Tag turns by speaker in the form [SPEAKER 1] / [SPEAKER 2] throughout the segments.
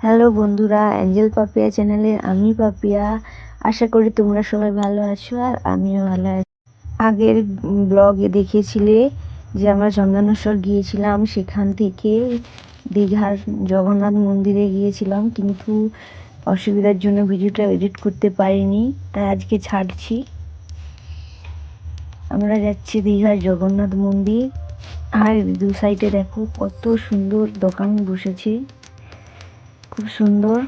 [SPEAKER 1] Hello বন্ধুরা, Angel Papiya চ্যানেলে আমি পাপিয়া। আশা করি তোমরা সবাই ভালো আছো আর আমিও ভালো আছি। আগের ব্লগে দেখেছিলে যে আমরা চন্দনেশ্বর গিয়েছিলাম, সেখান থেকে দীঘার জগন্নাথ মন্দিরে গিয়েছিলাম, কিন্তু অসুবিধার জন্য ভিডিওটা এডিট করতে পারিনি, তাই আজকে ছাড়ছি। আমরা যাচ্ছি দীঘার জগন্নাথ মন্দির। আর দু সাইডে দেখো কত সুন্দর দোকান বসেছে, খুব সুন্দর।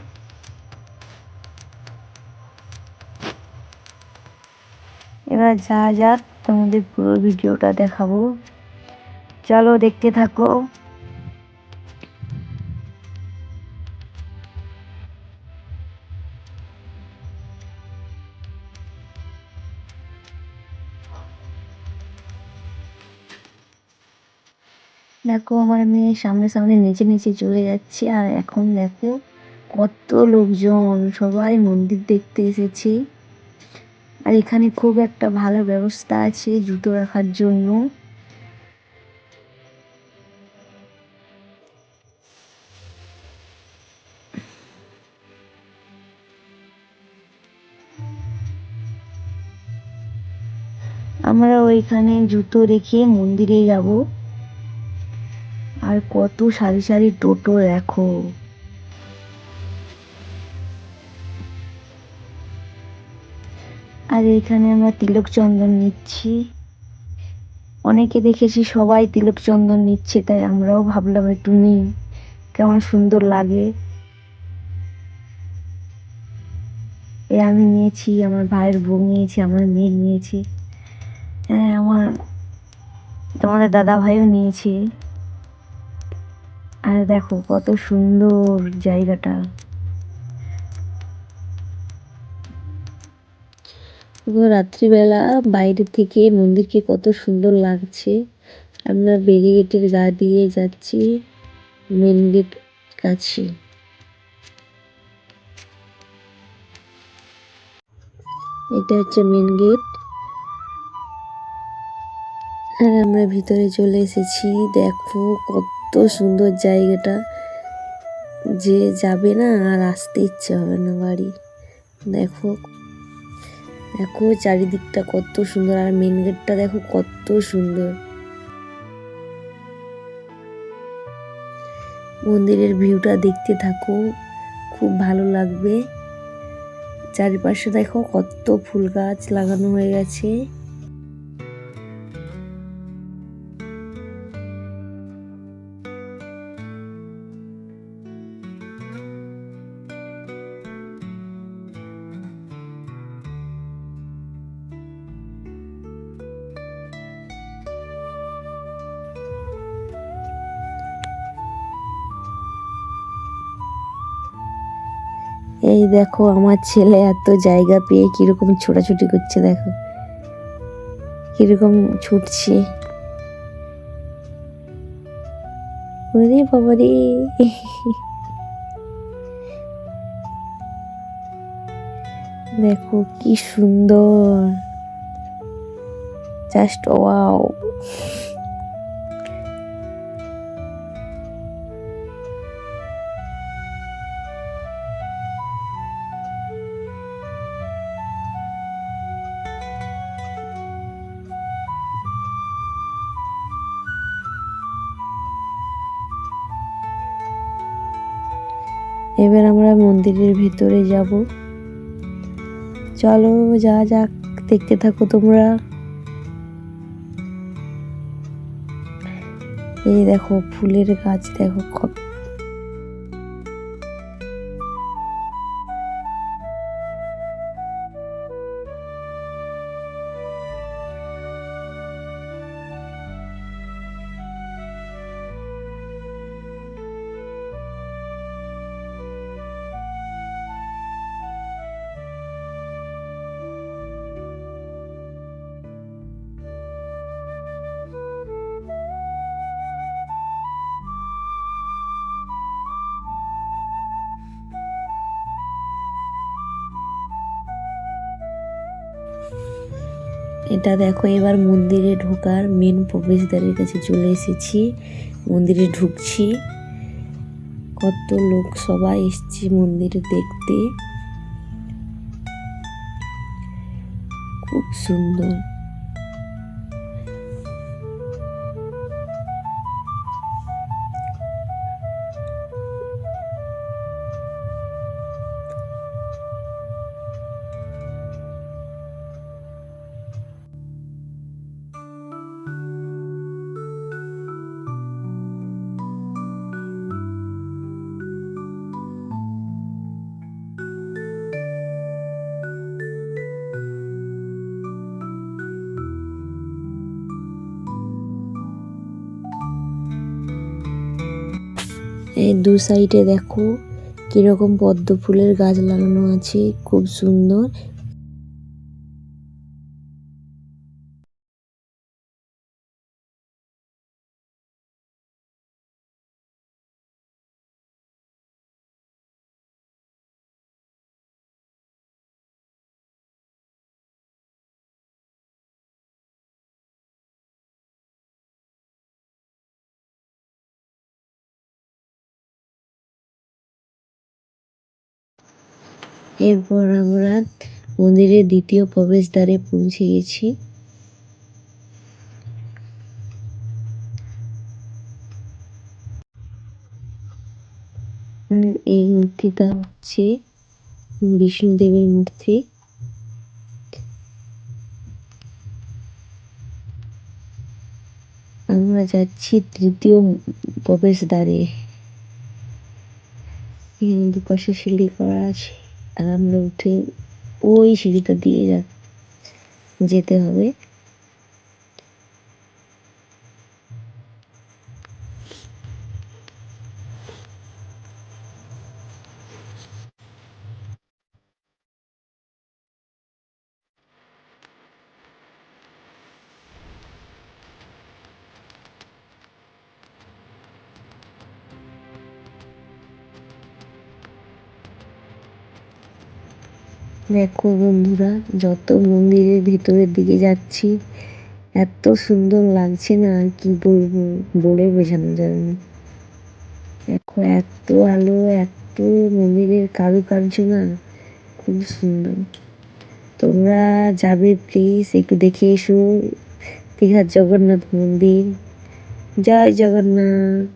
[SPEAKER 1] এবার যা যাক, তোমাদের পুরো ভিডিওটা দেখাবো, চলো দেখতে থাকো। দেখো আমার মেয়ে সামনে সামনে নেচে নেচে চলে যাচ্ছে, আর এখন দেখো কত লোকজন, সবাই মন্দির দেখতে এসেছে। আর এখানে খুব একটা ভালো ব্যবস্থা আছে জুতো রাখার জন্য। আমরা ওইখানে জুতো রেখে মন্দিরে যাব। আর কত সারি সারি টোটো দেখো। আর এখানে আমরা তিলক চন্দন নিচ্ছি। অনেকে দেখেছি সবাই তিলক চন্দন নিচ্ছে, তাই আমরাও ভাবলাম একটু নিই, কেমন সুন্দর লাগে। আমি নিয়েছি, আমার ভাইয়ের বউ নিয়েছে, আমার মেয়ে নিয়েছে, হ্যাঁ আমার তোমাদের দাদা ভাইও নিয়েছে। আর দেখো কত সুন্দর জায়গাটা। রাত্রিবেলা বাইরে থেকে মন্দিরকে কত সুন্দর লাগছে। আমরা ব্যারিকেডের গা দিয়ে যাচ্ছি মেন গেট কাছে। এটা হচ্ছে মেন গেট। আর আমরা ভিতরে চলে এসেছি। দেখো কত সুন্দর জায়গাটা, যে যাবে না আর আসতে ইচ্ছে হবে না বাড়ি। দেখো দেখো চারিদিকটা কত সুন্দর, আর মেন গেটটা দেখো কত সুন্দর। মন্দিরের ভিউটা দেখতে থাকো, খুব ভালো লাগবে। চারিপাশে দেখো কত ফুল গাছ লাগানো হয়ে গেছে। এই দেখো আমার ছেলে এত জায়গা পেয়ে কিরকম ছোটাছুটি করছে, দেখো কিরকম ছুটছে। ওরে বাবারে, দেখো কি সুন্দর, জাস্ট ওয়াও। এবার আমরা মন্দিরের ভিতরে যাব, চলো যা যাক, দেখতে থাকো তোমরা। এই দেখো ফুলের গাছ, দেখো কত। এটা দেখো এবার মন্দিরে ঢোকার মেন প্রবেশদ্বারের কাছে চলে এসেছি, মন্দিরে ঢুকছি। কত লোক সবাই এসছে মন্দির দেখতে, খুব সুন্দর। এই দু সাইডে দেখো কিরকম পদ্ম ফুলের গাছ লাগানো আছে, খুব সুন্দর। এরপর আমরা মন্দিরের দ্বিতীয় প্রবেশদ্বারে পৌঁছে গেছি। এই মূর্তিটা হচ্ছে বিষ্ণুদেবের মূর্তি। আমরা যাচ্ছি তৃতীয় প্রবেশদ্বারে। দুপাশে সিঁড়ি করা আছে আর আমরা উঠে ওই সিঁড়িটা দিয়ে যেতে হবে। দেখো বন্ধুরা, যত মন্দিরের ভিতরের দিকে যাচ্ছি এত সুন্দর লাগছে না, আর কি বলবো, বলে বোঝানো যাবে না। দেখো এত আলো, এত মন্দিরের কারুকার্য না, খুব সুন্দর। তোমরা যাবে প্লিজ, একটু দেখে এসো দীঘার জগন্নাথ মন্দির। জয় জগন্নাথ।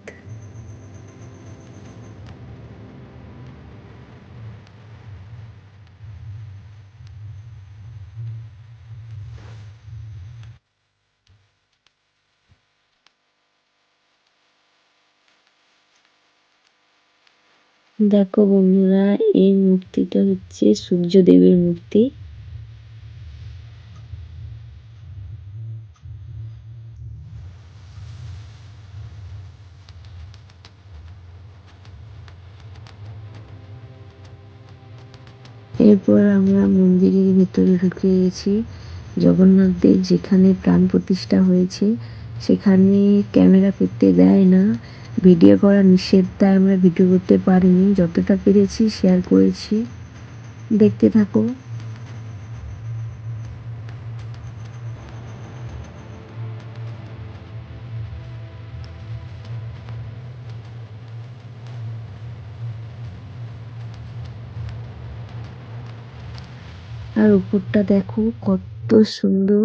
[SPEAKER 1] দেখো বন্ধুরা, এই মূর্তিটা হচ্ছে সূর্যদেবের মূর্তি। এরপর আমরা মন্দিরের ভিতরে ঢুকে গেছি। জগন্নাথ দেব যেখানে প্রাণ প্রতিষ্ঠা হয়েছে সেখানে ক্যামেরা করতে দেয় না, ভিডিও করা নিষেধ, তাই আমরা ভিডিও করতে পারিনি। যতটা পেরেছি শেয়ার করেছি, দেখতে থাকো। আর উপরটা দেখো কত সুন্দর।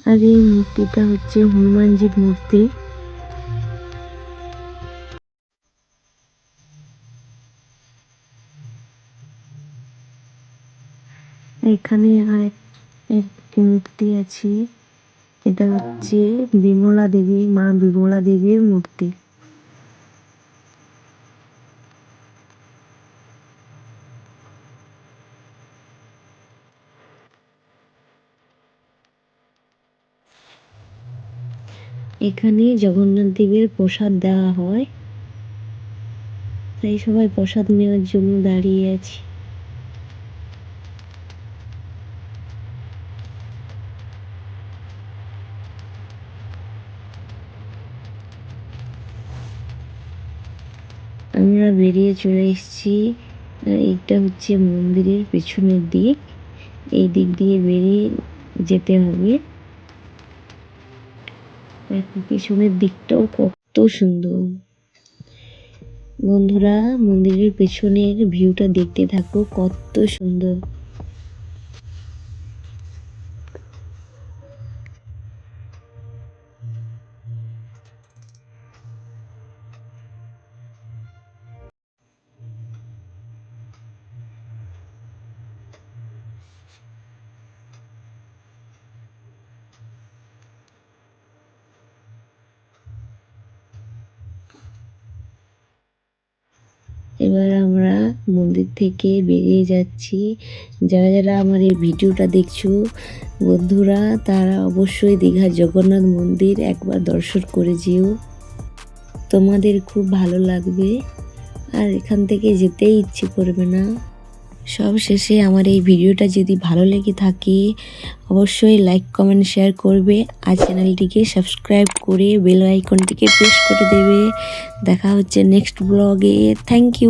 [SPEAKER 1] আর এই মূর্তিটা হচ্ছে হনুমানজির মূর্তি। এখানে একটি মূর্তি আছে, এটা হচ্ছে বিমলা দেবী, মা বিমলা দেবীর মূর্তি। এখানে জগন্নাথ দেবের প্রসাদ দেওয়া হয়, তাই সবাই প্রসাদ নেওয়ার জন্য দাঁড়িয়ে আছে। আমরা বেরিয়ে চলে এসেছি। এইটা হচ্ছে মন্দিরের পেছনের দিক, এই দিক দিয়ে বেরিয়ে যেতে হবে। পেছনের দিকটাও কত সুন্দর। বন্ধুরা, মন্দিরের পেছনের ভিউটা দেখতে থাকো, কত সুন্দর। এবার আমরা মন্দির থেকে বেরিয়ে যাচ্ছি। যারা যারা আমার এই ভিডিওটা দেখছো বন্ধুরা, তারা অবশ্যই দীঘার জগন্নাথ মন্দির একবার দর্শন করে যেও, তোমাদের খুব ভালো লাগবে আর এখান থেকে যেতেই ইচ্ছে করবে না। সব শেষে আমার এই ভিডিওটা যদি ভালো লেগে থাকে অবশ্যই লাইক কমেন্ট শেয়ার করবে আর চ্যানেলটিকে সাবস্ক্রাইব করে বেল আইকনটিকে প্রেস করে দেবে। দেখা হচ্ছে নেক্সট ব্লগে। Thank you.